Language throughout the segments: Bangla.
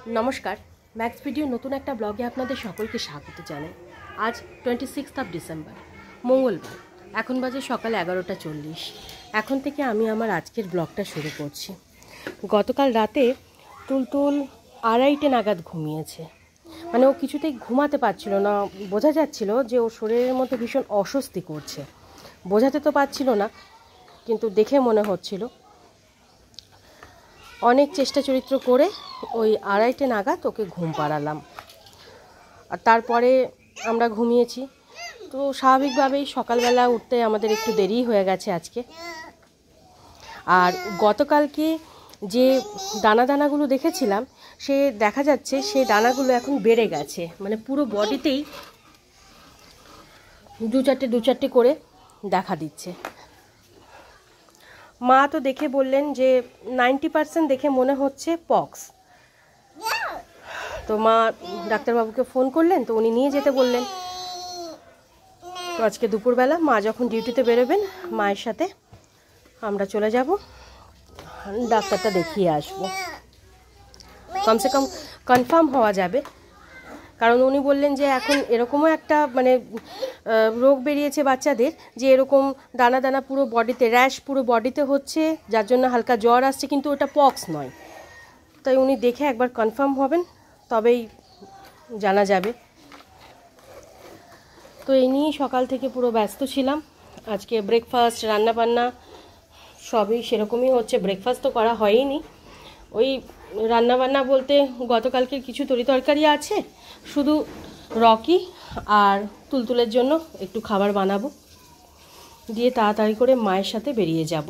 নমস্কার, ম্যাক্স ভিডিও নতুন একটা ব্লগে আপনাদের সকলকে স্বাগত জানাই। আজ 26 ডিসেম্বর, মঙ্গলবার। এখন বাজে সকাল 11:40। এখন থেকে আমি আমার আজকের ব্লগটা শুরু করছি। গতকাল রাতে তুলতুল 2:30 নাগাদ ঘুমিয়েছে। মানে ও কিছুতেই ঘুমাতে পারছিল না, বোঝা যাচ্ছিল যে ও শরীরের মধ্যে ভীষণ অস্বস্তি করছে। বোঝাতে তো পারছিল না, কিন্তু দেখে মনে হচ্ছিল। অনেক চেষ্টা চরিত্র করে ওই 2:30 নাগাদ ওকে ঘুম পাড়ালাম, আর তারপরে আমরা ঘুমিয়েছি। তো স্বাভাবিকভাবেই সকালবেলা উঠতে আমাদের একটু দেরি হয়ে গেছে আজকে। আর গতকালকে যে দানাগুলো দেখেছিলাম, সে দেখা যাচ্ছে সেই দানাগুলো এখন বেড়ে গেছে, মানে পুরো বডিতেই দু চারটে করে দেখা দিচ্ছে। মা তো দেখে বললেন যে 90% দেখে মনে হচ্ছে পক্স। তো মা ডাক্তারবাবুকে ফোন করলেন, তো উনি নিয়ে যেতে বললেন। তো আজকে দুপুরবেলা মা যখন ডিউটিতে বেরোবেন, মায়ের সাথে আমরা চলে যাব, ডাক্তারটা দেখিয়ে আসবো। কমসে কম কনফার্ম হওয়া যাবে, কারণ উনি বললেন যে এখন এরকমও একটা মানে রোগ বেরিয়েছে বাচ্চাদের, যে এরকম দানা পুরো বডিতে, র্যাশ পুরো বডিতে হচ্ছে, যার জন্য হালকা জ্বর আসছে, কিন্তু ওটা পক্স নয়। তাই উনি দেখে একবার কনফার্ম হবেন, তবেই জানা যাবে। তো এই নিয়েই সকাল থেকে পুরো ব্যস্ত ছিলাম। আজকে ব্রেকফাস্ট, রান্নাবান্না সবই সেরকমই হচ্ছে। ব্রেকফাস্ট তো করা হয়নি, ওই রান্নাবান্না বলতে গতকালকের কিছু তরকারি আছে, শুধু রকি আর তুলতুলের জন্য একটু খাবার বানাবো, দিয়ে তাড়াতাড়ি করে মায়ের সাথে বেরিয়ে যাব।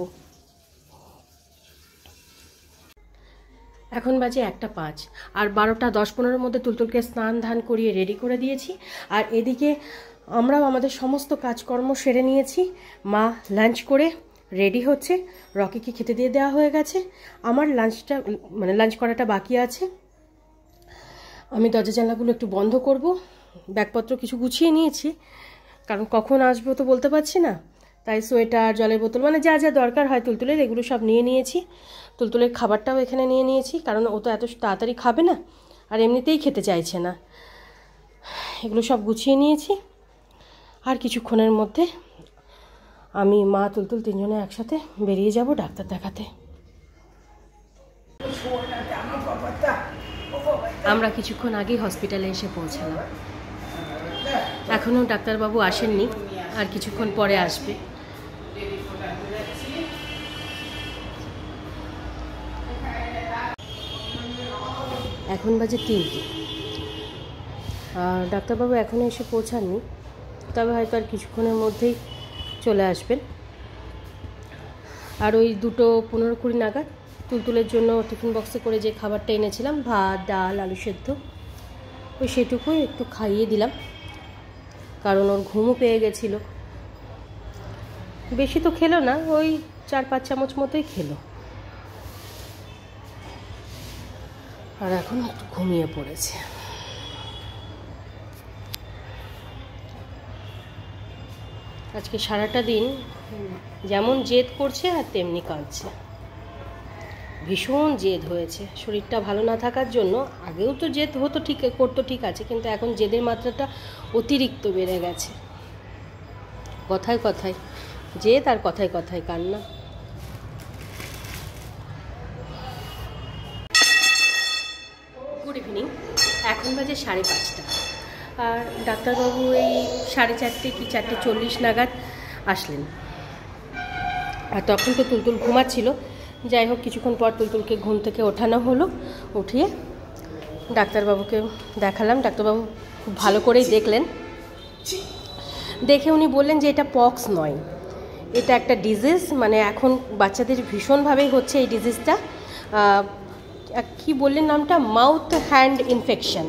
এখন বাজে 1:05, আর 12:10-15 মধ্যে তুলতুলকে স্নান ধান করিয়ে রেডি করে দিয়েছি। আর এদিকে আমরাও আমাদের সমস্ত কাজকর্ম সেরে নিয়েছি। মা লাঞ্চ করে রেডি হচ্ছে, রকিকে খেতে দিয়ে দেওয়া হয়ে গেছে। আমার লাঞ্চ করাটা বাকি আছে। আমি দরজা জানলাগুলো একটু বন্ধ করব, ব্যাগপত্র কিছু গুছিয়ে নিয়েছি, কারণ কখন আসবো তো বলতে পারছি না। তাই সোয়েটার, জলের বোতল, মানে যা যা দরকার হয় তুলতুলের, এগুলো সব নিয়ে নিয়েছি। তুলতুলের খাবারটাও এখানে নিয়ে নিয়েছি, কারণ ও তো এত তাড়াতাড়ি খাবে না, আর এমনিতেই খেতে চাইছে না। এগুলো সব গুছিয়ে নিয়েছি। আর কিছুক্ষণের মধ্যে আমি, মা, তুলতুল তিনজনে একসাথে বেরিয়ে যাব ডাক্তার দেখাতে। আমরা কিছুক্ষণ আগেই হসপিটালে এসে পৌঁছালাম। এখনও ডাক্তারবাবু আসেননি, আর কিছুক্ষণ পরে আসবে। এখন বাজে 3টে, আর ডাক্তারবাবু এখনও এসে পৌঁছাননি, তবে হয়তো আর কিছুক্ষণের মধ্যেই চলে আসবেন। আর ওই 2:15-20 নাগাদ তুলতুলের জন্য টিফিন বক্সে করে যে খাবারটা এনেছিলাম, ভাত, ডাল, আলু সেদ্ধ, ওই সেটুকুই একটু খাইয়ে দিলাম, কারণ ওর ঘুমও পেয়ে গেছিলো। বেশি তো খেলো না, ওই 4-5 চামচ মতোই খেলো, আর এখন একটু ঘুমিয়ে পড়েছে। আজকে সারাটা দিন যেমন জেদ করছে আর তেমনি কাঁদছে, ভীষণ জেদ হয়েছে। শরীরটা ভালো না থাকার জন্য আগেও তো জেদ হতো, করতো ঠিক আছে, কিন্তু এখন জেদের মাত্রাটা অতিরিক্ত বেড়ে গেছে। কথায় কথায় জেদ, আর কথায় কথায় কান্না। গুড ইভিনিং, এখন বাজে 5:30, আর ডাক্তারবাবু এই 4:30 কি 4:40 নাগাদ আসলেন। আর তখন তো তুলতুল ঘুমাচ্ছিল। যাই হোক, কিছুক্ষণ পর তুলতুলকে ঘুম থেকে ওঠানো হলো। উঠিয়ে ডাক্তারবাবুকে দেখালাম। ডাক্তারবাবু খুব ভালো করেই দেখলেন। দেখে উনি বললেন যে এটা পক্স নয়, এটা একটা ডিজিজ, মানে এখন বাচ্চাদের ভীষণভাবেই হচ্ছে এই ডিজিজটা। কি বললেন নামটা? Mouth hand infection.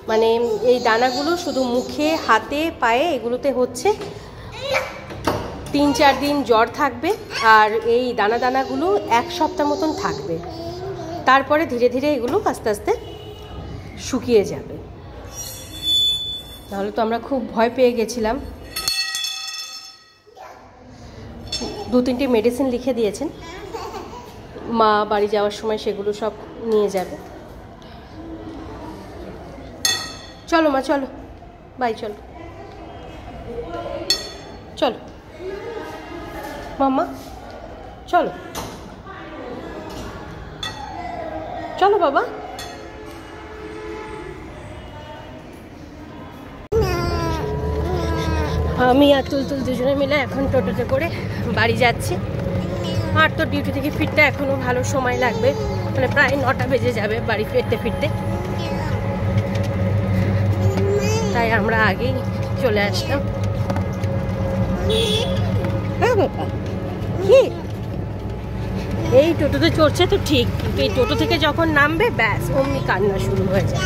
মানে এই দানাগুলো শুধু মুখে, হাতে, পায়ে এগুলোতে হচ্ছে। 3-4 দিন জ্বর থাকবে, আর এই দানাগুলো 1 সপ্তাহ মতন থাকবে। তারপরে ধীরে ধীরে এগুলো আস্তে আস্তে শুকিয়ে যাবে। তাহলে তো আমরা খুব ভয় পেয়ে গেছিলাম। 2-3টে মেডিসিন লিখে দিয়েছেন, মা বাড়ি যাওয়ার সময় সেগুলো সব নিয়ে যাবে। চলো মা, চলো, বাই, চলো চলো মাম্মা, চলো চলো বাবা। আমি আর তুলতুল দুজনে মিলে এখন টোটোতে করে বাড়ি যাচ্ছি। আর তো ডিউটি থেকে ফিরতে এখনও ভালো সময় লাগবে, মানে প্রায় 9টা বেজে যাবে বাড়ি ফিরতে ফিরতে। তাই আমরা আগেই চলে আসলাম। হ্যাঁ বাবা, কি এই টোটোতে চড়ছে তো ঠিক, কিন্তু এই টোটো থেকে যখন নামবে ব্যাস অমনি কান্না শুরু হয়ে যায়।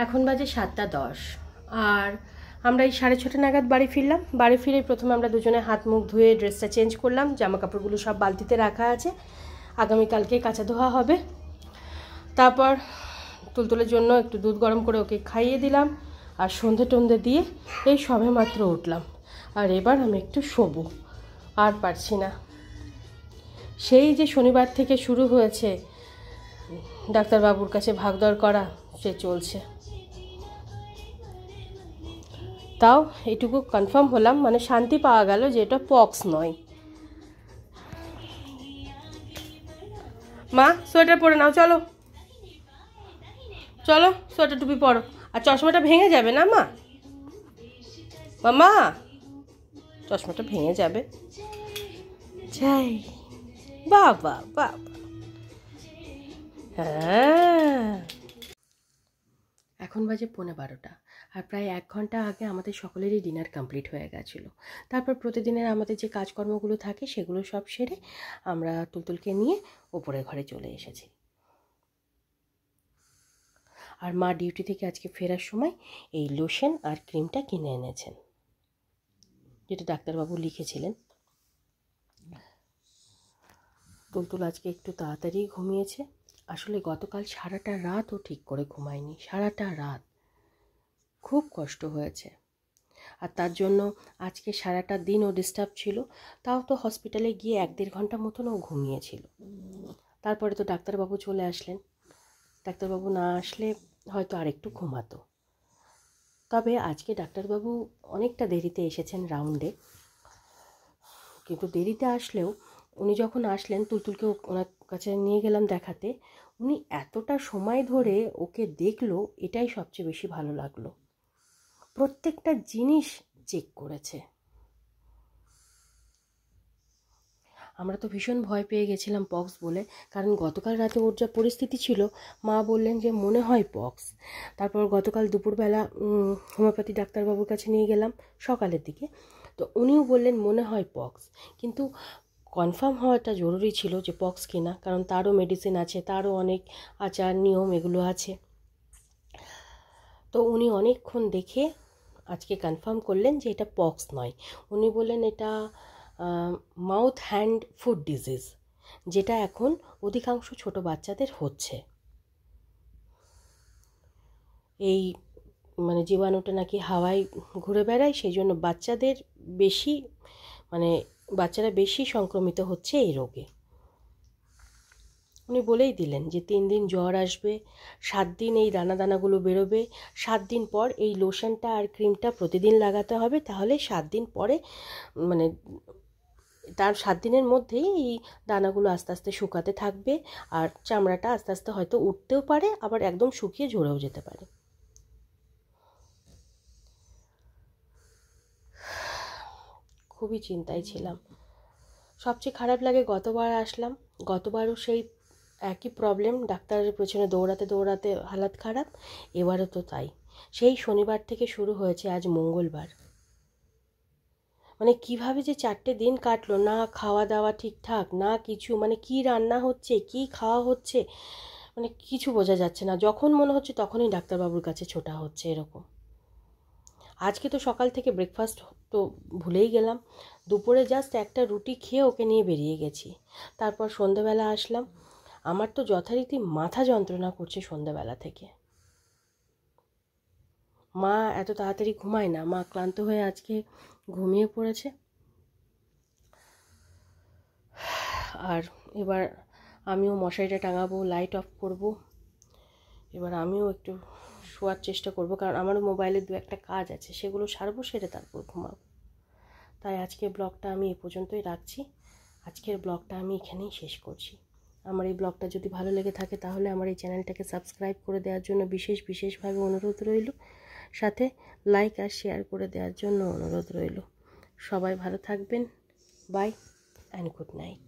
এখন বাজে 7টা 10, আর আমরা এই 6:30 নাগাদ বাড়ি ফিরলাম। বাড়ি ফিরে প্রথমে আমরা দুজনে হাত মুখ ধুয়ে ড্রেসটা চেঞ্জ করলাম, জামা কাপড়গুলো সব বালতিতে রাখা আছে, আগামীকালকে কাচা ধোয়া হবে। তারপর তুলতুলের জন্য একটু দুধ গরম করে ওকে খাইয়ে দিলাম, আর সন্ধে টন্ধে দিয়ে এই সবে মাত্র উঠলাম। আর এবার আমি একটু শোবো, আর পারছি না। সেই যে শনিবার থেকে শুরু হয়েছে ডাক্তারবাবুর কাছে ভাগদর করা, সে চলছে। তাও এইটুকু কনফার্ম হলাম, মানে শান্তি পাওয়া গেল যে এটা পক্স নয়। মা, সোয়েটার পরে নাও, চলো চলো, সোয়েটার টুপি পরো, আর চশমাটা ভেঙে যাবে না মা। মামা, চশমাটা ভেঙে যাবে। যাই বাবা বাবা, হ্যাঁ। এখন বাজে 11:15, আর প্রায় 1 ঘন্টা আগে আমাদের সকলেরই ডিনার কমপ্লিট হয়ে গেছিলো। তারপর প্রতিদিনের আমাদের যে কাজকর্মগুলো থাকে সেগুলো সব সেরে আমরা তুলতুলকে নিয়ে ওপরের ঘরে চলে এসেছি। আর মা ডিউটি থেকে আজকে ফেরার সময় এই লোশন আর ক্রিমটা কিনে এনেছেন, যেটা ডাক্তারবাবু লিখেছিলেন। তুলতুল আজকে একটু তাড়াতাড়ি ঘুমিয়েছে। আসলে গতকাল সারাটা রাত ও ঠিক করে ঘুমায়নি, সারাটা রাত খুব কষ্ট হয়েছে। আর তার জন্য আজকে সারাটা দিন ও ডিস্টার্ব ছিল। তাও তো হসপিটালে গিয়ে 1-1.5 ঘন্টা মতন ও ঘুমিয়েছিল। তারপরে তো ডাক্তারবাবু চলে আসলেন। ডাক্তারবাবু না আসলে হয়তো আরেকটু ঘুমাতো। তবে আজকে ডাক্তারবাবু অনেকটা দেরিতে এসেছেন রাউন্ডে, কিন্তু দেরিতে আসলেও উনি যখন আসলেন, তুলতুলকে ওনার কাছে নিয়ে গেলাম দেখাতে, উনি এতটা সময় ধরে ওকে দেখলো, এটাই সবচেয়ে বেশি ভালো লাগলো। প্রত্যেকটা জিনিস চেক করেছে। আমরা তো ভীষণ ভয় পেয়ে গেছিলাম পক্স বলে, কারণ গতকাল রাতে ওর যা পরিস্থিতি ছিল, মা বললেন যে মনে হয় পক্স। তারপর গতকাল দুপুরবেলা হোমিওপ্যাথি ডাক্তারবাবুর কাছে নিয়ে গেলাম সকালের দিকে, তো উনিও বললেন মনে হয় পক্স। কিন্তু কনফার্ম হওয়াটা জরুরি ছিল যে পক্স কিনা, কারণ তারও মেডিসিন আছে, তারও অনেক আচার নিয়ম এগুলো আছে। তো উনি অনেকক্ষণ দেখে আজকে কনফার্ম করলেন যে এটা পক্স নয়। উনি বললেন এটা মাউথ হ্যান্ড ফুড ডিজিজ, যেটা এখন অধিকাংশ ছোট বাচ্চাদের হচ্ছে। এই মানে জীবাণুটা নাকি হাওয়ায় ঘুরে বেড়ায়, সেই জন্য বাচ্চাদের বেশি, মানে বাচ্চারা বেশি সংক্রমিত হচ্ছে এই রোগে। উনি বলেই দিলেন যে 3 দিন জ্বর আসবে, 7 দিন এই দানা দানাগুলো বেরোবে, 7 দিন পর এই লোশনটা আর ক্রিমটা প্রতিদিন লাগাতে হবে, তাহলে 7 দিন পরে, মানে তার 7 দিনের মধ্যেই এই দানাগুলো আস্তে আস্তে শুকাতে থাকবে, আর চামড়াটা আস্তে আস্তে হয়তো উঠতেও পারে, আবার একদম শুকিয়ে ঝরেও যেতে পারে। খুবই চিন্তায় ছিলাম। সবচেয়ে খারাপ লাগে গতবার আসলাম, গতবারও সেই একই প্রবলেম, ডাক্তারের পেছনে দৌড়াতে দৌড়াতে হালাত খারাপ। এবারও তো তাই। সেই শনিবার থেকে শুরু হয়েছে, আজ মঙ্গলবার। মানে কিভাবে যে 4টে দিন কাটলো, না খাওয়া দাওয়া ঠিকঠাক, না কিছু, মানে কি রান্না হচ্ছে, কি খাওয়া হচ্ছে, মানে কিছু বোঝা যাচ্ছে না। যখন মনে হচ্ছে তখনই ডাক্তারবাবুর কাছে ছোটা হচ্ছে, এরকম। আজকে তো সকাল থেকে ব্রেকফাস্ট তো ভুলেই গেলাম। দুপুরে জাস্ট একটা রুটি খেয়ে ওকে নিয়ে বেরিয়ে গেছি। তারপর সন্ধ্যাবেলা আসলাম। আমার তো যথারীতি মাথা যন্ত্রণা করছে সন্ধ্যাবেলা থেকে। মা এত তাড়াতাড়ি ঘুমায় না, মা ক্লান্ত হয়ে আজকে ঘুমিয়ে পড়েছে। আর এবার আমিও মশারিটা টাঙাবো, লাইট অফ করব। এবার আমিও একটু শোয়ার চেষ্টা করব, কারণ আমারও মোবাইলে দু একটা কাজ আছে, সেগুলো সারবো, সেরে তারপর ঘুমাবো। তাই আজকের ব্লগটা আমি এ পর্যন্তই রাখছি। আজকের ব্লগটা আমি এখানেই শেষ করছি। আমার এই ব্লগটা যদি ভালো লেগে থাকে তাহলে আমার এই চ্যানেলটাকে সাবস্ক্রাইব করে দেওয়ার জন্য বিশেষভাবে অনুরোধ রইল, সাথে লাইক আর শেয়ার করে দেওয়ার জন্য অনুরোধ রইল। সবাই ভালো থাকবেন। Bye and good night.